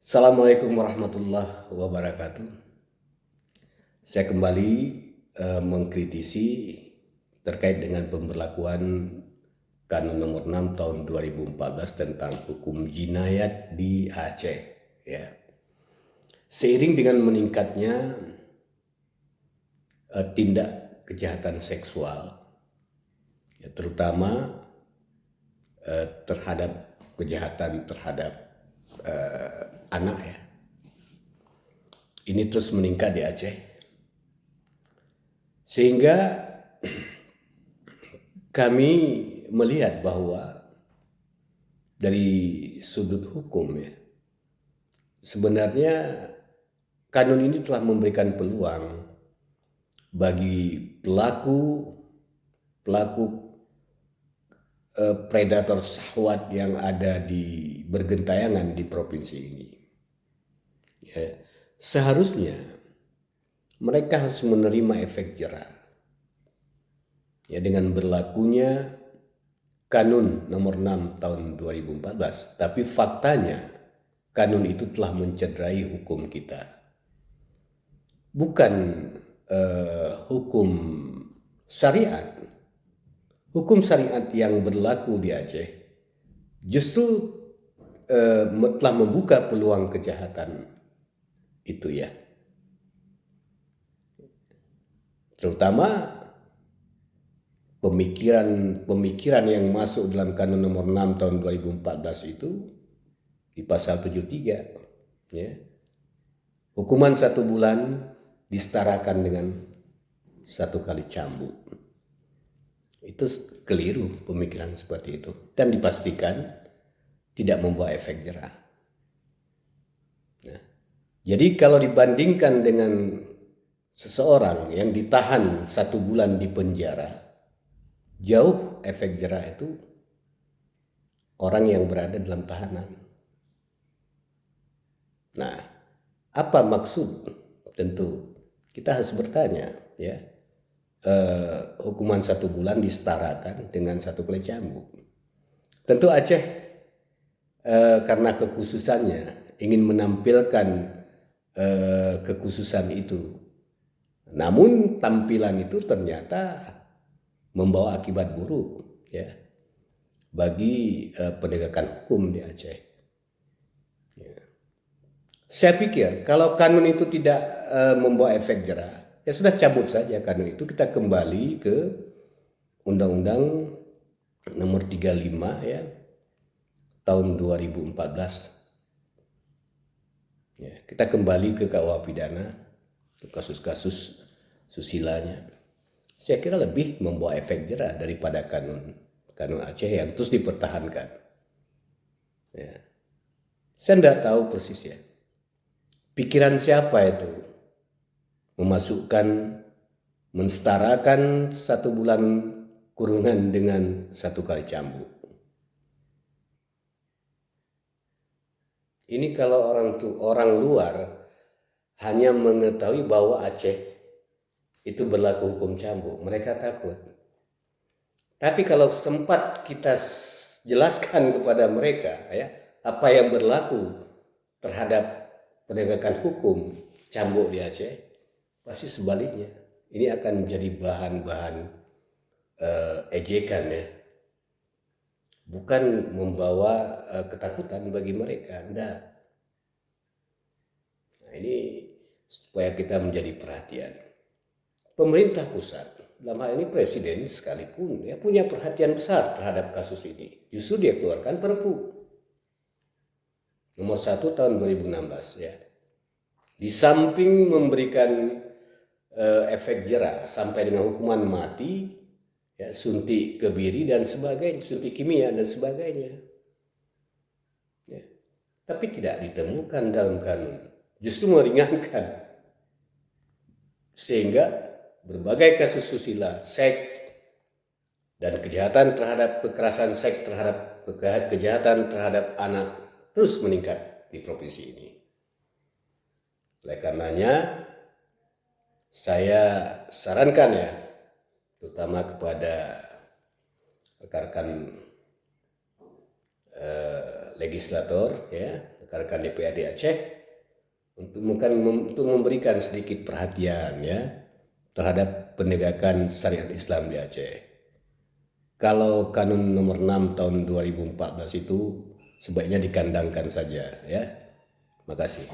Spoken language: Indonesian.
Assalamualaikum warahmatullahi wabarakatuh. Saya kembali mengkritisi terkait dengan pemberlakuan Kanun Nomor 6 Tahun 2014 tentang hukum jinayat di Aceh. Ya. Seiring dengan meningkatnya tindak kejahatan seksual, ya, terutama terhadap kejahatan terhadap anak, ya, ini terus meningkat di Aceh, sehingga kami melihat bahwa dari sudut hukum, ya, sebenarnya kanun ini telah memberikan peluang bagi pelaku predator syahwat yang ada di bergentayangan di provinsi ini. Ya, seharusnya mereka harus menerima efek jera. Ya, dengan berlakunya Kanun Nomor 6 Tahun 2014, tapi faktanya kanun itu telah mencederai hukum kita. Bukan hukum syariat. Hukum syariat yang berlaku di Aceh justru telah membuka peluang kejahatan itu, ya. Terutama pemikiran yang masuk dalam Kanun Nomor 6 Tahun 2014 itu di pasal 73, ya. Hukuman 1 bulan disetarakan dengan 1 kali cambuk. Itu keliru pemikiran seperti itu, dan dipastikan tidak membawa efek jera. Nah, jadi kalau dibandingkan dengan seseorang yang ditahan 1 bulan di penjara, jauh efek jera itu orang yang berada dalam tahanan. Nah, apa maksud? Tentu kita harus bertanya, ya. Hukuman 1 bulan disetarakan dengan 1 kali cambuk. Tentu Aceh karena kekhususannya ingin menampilkan kekhususan itu, namun tampilan itu ternyata membawa akibat buruk, ya, bagi penegakan hukum di Aceh. Ya. Saya pikir kalau kanun itu tidak membawa efek jera, ya sudah, cabut saja kanun itu, kita kembali ke Undang-Undang Nomor 35, ya, Tahun 2014. Ya, kita kembali ke KUH pidana, ke kasus-kasus susilanya. Saya kira lebih membawa efek jera daripada kanun Aceh yang terus dipertahankan. Ya. Saya tidak tahu persis, ya, pikiran siapa itu mensetarakan 1 bulan kurungan dengan 1 kali cambuk. Ini kalau orang luar hanya mengetahui bahwa Aceh itu berlaku hukum cambuk, mereka takut. Tapi kalau sempat kita jelaskan kepada mereka, ya, apa yang berlaku terhadap penegakan hukum cambuk di Aceh, pasti sebaliknya. Ini akan menjadi bahan-bahan ejekan, ya. Bukan membawa ketakutan bagi mereka, enggak. Nah, ini supaya kita menjadi perhatian. Pemerintah pusat, dalam hal ini presiden sekalipun, ya, punya perhatian besar terhadap kasus ini. Justru dia keluarkan Perpu Nomor 1 Tahun 2016, ya. Di samping memberikan efek jera sampai dengan hukuman mati, ya, suntik kebiri dan sebagainya, suntik kimia dan sebagainya, ya. Tapi tidak ditemukan dalam kanun, justru meringankan, sehingga berbagai kasus susila, seks, dan kejahatan terhadap kekerasan seks, terhadap kejahatan terhadap anak terus meningkat di provinsi ini. Oleh karenanya saya sarankan, ya, terutama kepada rekan-rekan legislator, ya, rekan DPRD Aceh untuk memberikan sedikit perhatian ya terhadap penegakan syariat Islam di Aceh. Kalau Kanun nomor 6 tahun 2014 itu sebaiknya dikandangkan saja ya. Makasih.